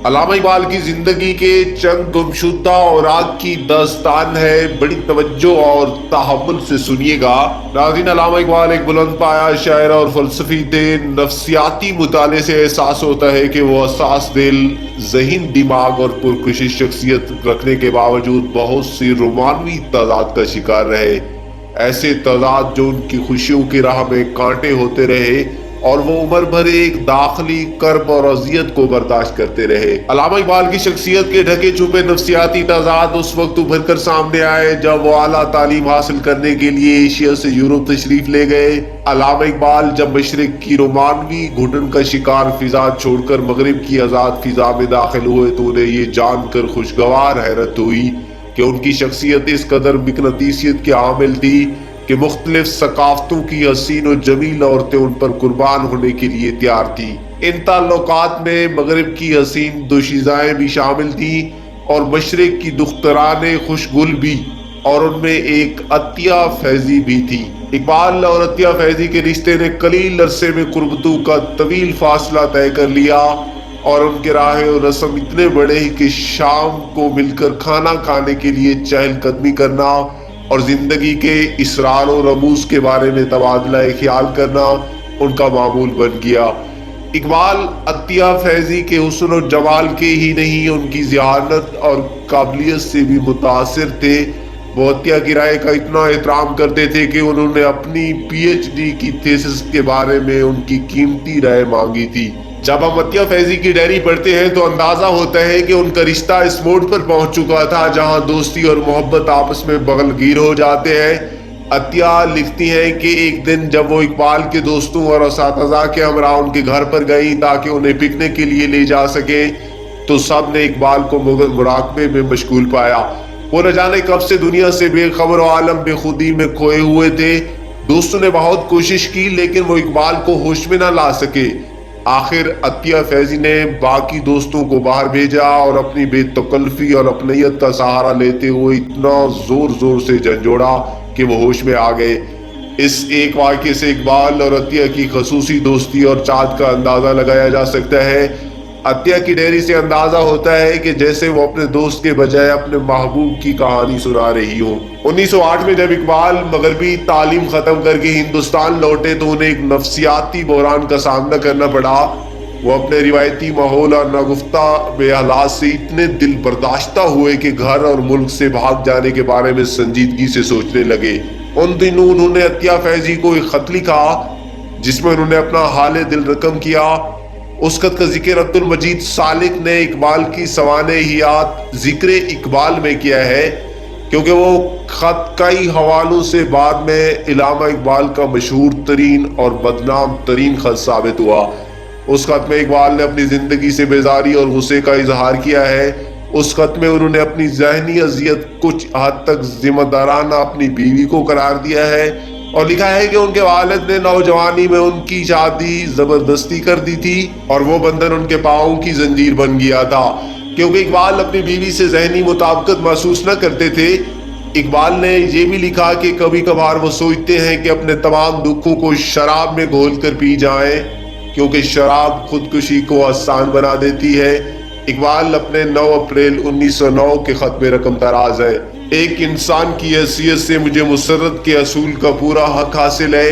علامہ اقبال کی زندگی کے چند گمشدہ اوراق کی داستان ہے، بڑی توجہ اور تحمل سے سنیے گا۔ ناظرین، علامہ اقبال ایک بلند پایہ شاعر اور فلسفی تھے۔ نفسیاتی مطالعے سے احساس ہوتا ہے کہ وہ حساس دل، ذہین دماغ اور پرکشش شخصیت رکھنے کے باوجود بہت سی رومانوی تضاد کا شکار رہے، ایسے تضاد جو ان کی خوشیوں کی راہ میں کانٹے ہوتے رہے اور وہ عمر بھر ایک داخلی کرب اور اذیت کو برداشت کرتے رہے۔ علامہ اقبال کی شخصیت کے ڈھکے چھپے نفسیاتی تضاد اس وقت ابھر کر سامنے آئے جب وہ اعلیٰ تعلیم حاصل کرنے کے لیے ایشیا سے یورپ تشریف لے گئے۔ علامہ اقبال جب مشرق کی رومانوی گھٹن کا شکار فضا چھوڑ کر مغرب کی آزاد فضا میں داخل ہوئے تو انہیں یہ جان کر خوشگوار حیرت ہوئی کہ ان کی شخصیت اس قدر مقناطیسیت کی حامل تھی کہ مختلف ثقافتوں کی حسین و جمیل عورتیں ان پر قربان ہونے کے لیے تیار تھیں۔ ان تعلقات میں مغرب کی حسین دوشیزائیں بھی شامل تھیں اور مشرق کی دختران خوشگل بھی، اور ان میں ایک عطیہ فیضی بھی تھی۔ اقبال اور عطیہ فیضی کے رشتے نے قلیل عرصے میں قربتوں کا طویل فاصلہ طے کر لیا اور ان کے راہ و رسم اتنے بڑے ہی کہ شام کو مل کر کھانا کھانے کے لیے چہل قدمی کرنا اور زندگی کے اسرار و رموز کے بارے میں تبادلہ خیال کرنا ان کا معمول بن گیا۔ اقبال عطیہ فیضی کے حسن و جمال کے ہی نہیں، ان کی ذہانت اور قابلیت سے بھی متاثر تھے۔ وہ عطیہ کی رائے کا اتنا احترام کرتے تھے کہ انہوں نے اپنی پی ایچ ڈی کی تھیسس کے بارے میں ان کی قیمتی رائے مانگی تھی۔ جب ہم عطیہ فیضی کی ڈائری پڑھتے ہیں تو اندازہ ہوتا ہے کہ ان کا رشتہ اس موڑ پر پہنچ چکا تھا جہاں دوستی اور محبت آپس میں بغل گیر ہو جاتے ہیں۔ عطیہ لکھتی ہیں کہ ایک دن جب وہ اقبال کے دوستوں اور اساتذہ کے ہمراہ ان کے گھر پر گئیں تاکہ انہیں پکنک کے لیے لے جا سکیں تو سب نے اقبال کو مراقبے میں مشغول پایا۔ وہ نہ جانے کب سے دنیا سے بے خبر و عالم بے خودی میں کھوئے ہوئے تھے۔ دوستوں نے بہت کوشش کی لیکن وہ اقبال کو ہوش میں نہ لا سکے۔ آخر عطیہ فیضی نے باقی دوستوں کو باہر بھیجا اور اپنی بے تکلفی اور اپنیت کا سہارا لیتے ہوئے اتنا زور سے جھنجھوڑا کہ وہ ہوش میں آ گئے۔ اس ایک واقعے سے اقبال اور عطیہ کی خصوصی دوستی اور چاہت کا اندازہ لگایا جا سکتا ہے۔ عطیہ کی ڈائری سے اندازہ ہوتا ہے کہ جیسے وہ اپنے دوست کے بجائے اپنے محبوب کی کہانی سنا رہی ہو۔ 1908 میں جب اقبال مغربی تعلیم ختم کر کے ہندوستان لوٹے تو انہیں ایک نفسیاتی بحران کا سامنا کرنا پڑا۔ وہ اپنے روایتی ماحول اور ناگفتہ بے حالات سے اتنے دل برداشتہ ہوئے کہ گھر اور ملک سے بھاگ جانے کے بارے میں سنجیدگی سے سوچنے لگے۔ ان دنوں انہوں نے عطیہ فیضی کو ایک خط لکھا جس میں انہوں نے اپنا حال دل رقم کیا۔ اس خط کا ذکر عبد المجید سالک نے اقبال کی سوانحیات ذکر اقبال میں کیا ہے، کیونکہ وہ خط کئی حوالوں سے بعد میں علامہ اقبال کا مشہور ترین اور بدنام ترین خط ثابت ہوا۔ اس خط میں اقبال نے اپنی زندگی سے بیزاری اور غصے کا اظہار کیا ہے۔ اس خط میں انہوں نے اپنی ذہنی اذیت کچھ حد تک ذمہ دارانہ اپنی بیوی کو قرار دیا ہے اور لکھا ہے کہ ان کے والد نے نوجوانی میں ان کی شادی زبردستی کر دی تھی اور وہ بندھن ان کے پاؤں کی زنجیر بن گیا تھا۔ کیونکہ اقبال اپنی بیوی سے ذہنی مطابقت محسوس نہ کرتے تھے، اقبال نے یہ بھی لکھا کہ کبھی کبھار وہ سوچتے ہیں کہ اپنے تمام دکھوں کو شراب میں گھول کر پی جائیں کیونکہ شراب خودکشی کو آسان بنا دیتی ہے۔ اقبال اپنے 9 اپریل 1909 کے خط میں رقم تراز ہے: ایک انسان کی حیثیت سے مجھے مسرت کے اصول کا پورا حق حاصل ہے۔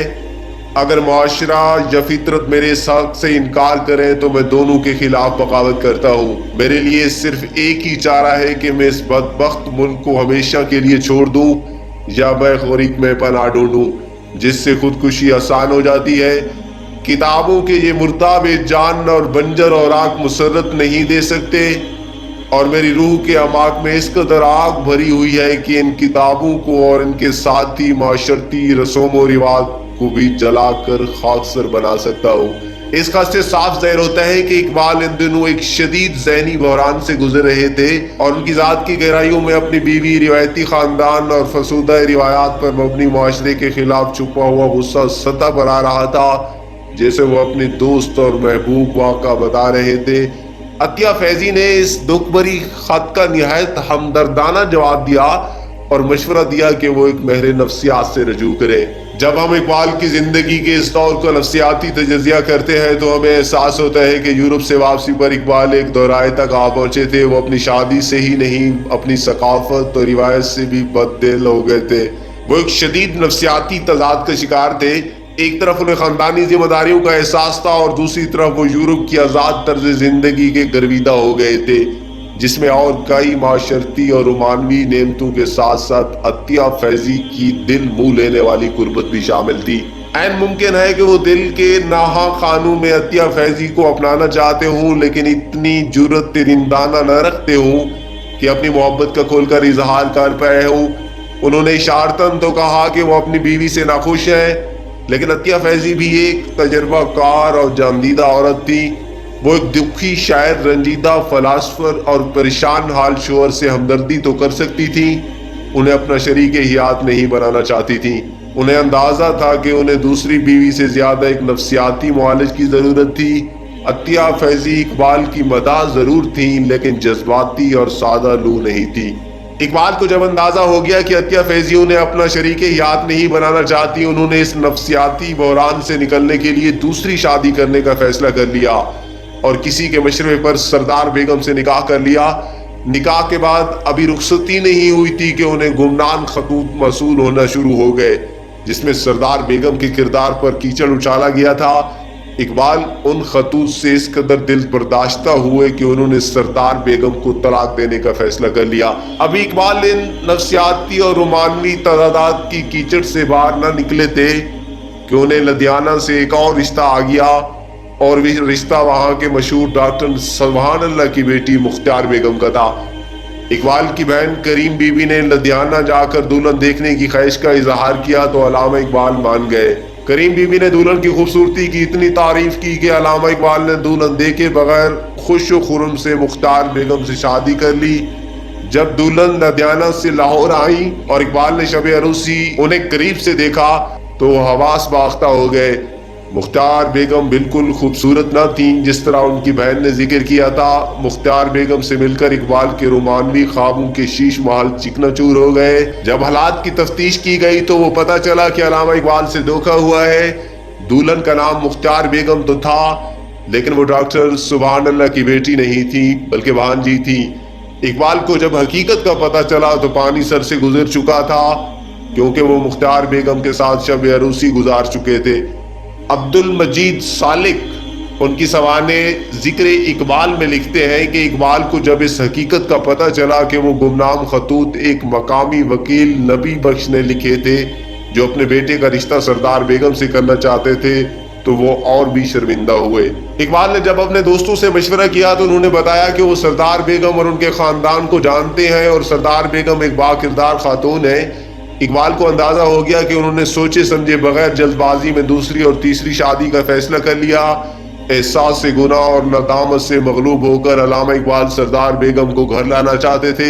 اگر معاشرہ یا فطرت میرے اس حق سے انکار کریں تو میں دونوں کے خلاف بغاوت کرتا ہوں۔ میرے لیے صرف ایک ہی چارہ ہے کہ میں اس بدبخت ملک کو ہمیشہ کے لیے چھوڑ دوں یا میں غریق میں پناہ ڈھونڈوں، جس سے خودکشی آسان ہو جاتی ہے۔ کتابوں کے یہ مرتاب جان اور بنجر اوراق مسرت نہیں دے سکتے، اور میری روح کے اعماق میں اس قدر آگ بھری ہوئی ہے کہ ان کتابوں کو اور ان کے ساتھی معاشرتی رسوم و رواج کو بھی جلا کر خاکسر بنا سکتا ہوں۔ اس خط سے صاف ظاہر ہوتا ہے کہ اقبال ان دنوں ایک شدید ذہنی بحران سے گزر رہے تھے اور ان کی ذات کی گہرائیوں میں اپنی بیوی، روایتی خاندان اور فرسودہ روایات پر مبنی معاشرے کے خلاف چھپا ہوا غصہ سطح پر آ رہا تھا، جیسے وہ اپنے دوست اور محبوب واقعہ بتا رہے تھے۔ عطیہ فیضی نے اس دکھ بھری خط کا نہایت ہمدردانہ جواب دیا اور مشورہ دیا کہ وہ ایک ماہر نفسیات سے رجوع کرے۔ جب ہم اقبال کی زندگی کے اس دور کا نفسیاتی تجزیہ کرتے ہیں تو ہمیں احساس ہوتا ہے کہ یورپ سے واپسی پر اقبال ایک دورائے تک آ پہنچے تھے۔ وہ اپنی شادی سے ہی نہیں، اپنی ثقافت اور روایت سے بھی بددل ہو گئے تھے۔ وہ ایک شدید نفسیاتی تضاد کا شکار تھے۔ ایک طرف انہیں خاندانی ذمہ داریوں کا احساس تھا اور دوسری طرف وہ یورپ کی آزاد طرز زندگی کے گرویدہ ہو گئے تھے، جس میں اور کئی معاشرتی اور رومانوی نعمتوں کے ساتھ ساتھ عطیہ فیضی کی دل منہ لینے والی قربت بھی شامل تھی۔ عین ممکن ہے کہ وہ دل کے ناحا خانوں میں عطیہ فیضی کو اپنانا چاہتے ہوں، لیکن اتنی جرأت رندانہ نہ رکھتے ہوں کہ اپنی محبت کا کھول کر اظہار کر پائے ہوں۔ انہوں نے اشارتاً تو کہا کہ وہ اپنی بیوی سے ناخوش ہیں، لیکن عطیہ فیضی بھی ایک تجربہ کار اور جاندیدہ عورت تھی۔ وہ ایک دکھی شاعر، رنجیدہ فلاسفر اور پریشان حال شوہر سے ہمدردی تو کر سکتی تھی، انہیں اپنا شریک حیات نہیں بنانا چاہتی تھی۔ انہیں اندازہ تھا کہ انہیں دوسری بیوی سے زیادہ ایک نفسیاتی معالج کی ضرورت تھی۔ عطیہ فیضی اقبال کی مداح ضرور تھیں، لیکن جذباتی اور سادہ لو نہیں تھی۔ اقبال کو جب اندازہ ہو گیا کہ عطیہ فیضی انہیں اپنا شریک حیات نہیں بنانا چاہتی، انہوں نے اس نفسیاتی بحران سے نکلنے کے لیے دوسری شادی کرنے کا فیصلہ کر لیا اور کسی کے مشورے پر سردار بیگم سے نکاح کر لیا۔ نکاح کے بعد ابھی رخصتی نہیں ہوئی تھی کہ انہیں گمنام خطوط موصول ہونا شروع ہو گئے، جس میں سردار بیگم کے کردار پر کیچڑ اچالا گیا تھا۔ اقبال ان خطوط سے اس قدر دل برداشتہ ہوئے کہ انہوں نے سردار بیگم کو طلاق دینے کا فیصلہ کر لیا۔ ابھی اقبال ان نفسیاتی اور رومانوی تضادات کی کیچڑ سے باہر نہ نکلے تھے کہ انہیں لدھیانہ سے ایک اور رشتہ آ گیا، اور وہ رشتہ وہاں کے مشہور ڈاکٹر سبحان اللہ کی بیٹی مختار بیگم کا تھا۔ اقبال کی بہن کریم بی بی نے لدھیانہ جا کر دلہن دیکھنے کی خواہش کا اظہار کیا تو علامہ اقبال مان گئے۔ کریم بی بی نے دلہن کی خوبصورتی کی اتنی تعریف کی کہ علامہ اقبال نے دلہن دیکھے بغیر خوش و خرم سے مختار بیگم سے شادی کر لی۔ جب دلہن لدھیانہ سے لاہور آئیں اور اقبال نے شب عروسی انہیں قریب سے دیکھا تو وہ حواس باختہ ہو گئے۔ مختار بیگم بالکل خوبصورت نہ تھیں جس طرح ان کی بہن نے ذکر کیا تھا۔ مختار بیگم سے مل کر اقبال کے رومانوی خوابوں کے شیش محل چکنا چور ہو گئے۔ جب حالات کی تفتیش کی گئی تو وہ پتہ چلا کہ علامہ اقبال سے دھوکہ ہوا ہے۔ دلہن کا نام مختار بیگم تو تھا، لیکن وہ ڈاکٹر سبحان اللہ کی بیٹی نہیں تھی بلکہ بھانجی تھی۔ اقبال کو جب حقیقت کا پتہ چلا تو پانی سر سے گزر چکا تھا، کیونکہ وہ مختار بیگم کے ساتھ شب عروسی گزار چکے تھے۔ عبد المجید سالک ان کی سوانح ذکر اقبال میں لکھتے ہیں کہ اقبال کو جب اس حقیقت کا پتہ چلا کہ وہ گمنام خطوط ایک مقامی وکیل نبی بخش نے لکھے تھے جو اپنے بیٹے کا رشتہ سردار بیگم سے کرنا چاہتے تھے، تو وہ اور بھی شرمندہ ہوئے۔ اقبال نے جب اپنے دوستوں سے مشورہ کیا تو انہوں نے بتایا کہ وہ سردار بیگم اور ان کے خاندان کو جانتے ہیں اور سردار بیگم ایک با کردار خاتون ہیں۔ اقبال کو اندازہ ہو گیا کہ انہوں نے سوچے سمجھے بغیر جلد بازی میں دوسری اور تیسری شادی کا فیصلہ کر لیا۔ احساس گناہ اور ندامت سے مغلوب ہو کر علامہ اقبال سردار بیگم کو گھر لانا چاہتے تھے،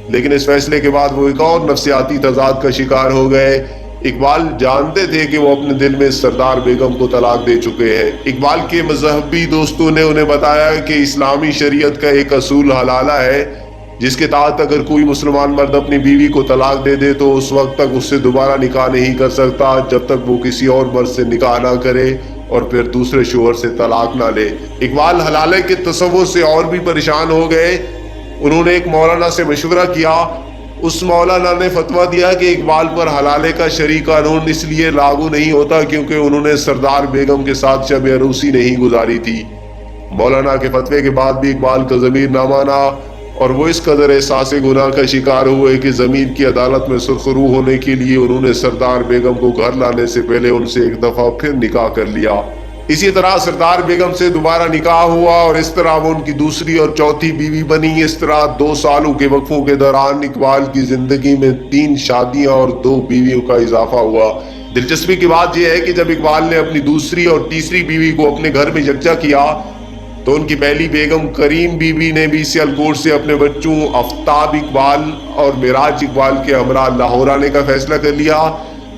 لیکن اس فیصلے کے بعد وہ ایک اور نفسیاتی تضاد کا شکار ہو گئے۔ اقبال جانتے تھے کہ وہ اپنے دل میں سردار بیگم کو طلاق دے چکے ہیں۔ اقبال کے مذہبی دوستوں نے انہیں بتایا کہ اسلامی شریعت کا ایک اصول حلالہ ہے، جس کے تحت اگر کوئی مسلمان مرد اپنی بیوی کو طلاق دے دے تو اس وقت تک اس سے دوبارہ نکاح نہیں کر سکتا جب تک وہ کسی اور مرد سے نکاح نہ کرے اور پھر دوسرے شوہر سے طلاق نہ لے۔ اقبال حلالے کے تصور سے اور بھی پریشان ہو گئے۔ انہوں نے ایک مولانا سے مشورہ کیا۔ اس مولانا نے فتویٰ دیا کہ اقبال پر حلالے کا شرعی قانون اس لیے لاگو نہیں ہوتا کیونکہ انہوں نے سردار بیگم کے ساتھ شب عروسی نہیں گزاری تھی۔ مولانا کے فتوے کے بعد بھی اقبال کا ضمیر نہ مانا اور وہ اس قدر احساس گناہ کا شکار ہوئے کہ ضمیر کی عدالت میں سرخرو ہونے کے لیے انہوں نے سردار بیگم کو گھر لانے سے پہلے ان سے ایک دفعہ پھر نکاح کر لیا۔ اسی طرح سردار بیگم سے دوبارہ نکاح ہوا اور اس طرح وہ ان کی دوسری اور چوتھی بیوی بنی۔ اس طرح 2 سالوں کے وقفوں کے دوران اقبال کی زندگی میں 3 شادیاں اور 2 بیویوں کا اضافہ ہوا۔ دلچسپی کی بات یہ ہے کہ جب اقبال نے اپنی دوسری اور تیسری بیوی کو اپنے گھر میں یکجا کیا تو ان کی پہلی بیگم کریم بی بی نے بھی سیالکوٹ سے اپنے بچوں آفتاب اقبال اور معراج اقبال کے ہمراہ لاہور آنے کا فیصلہ کر لیا۔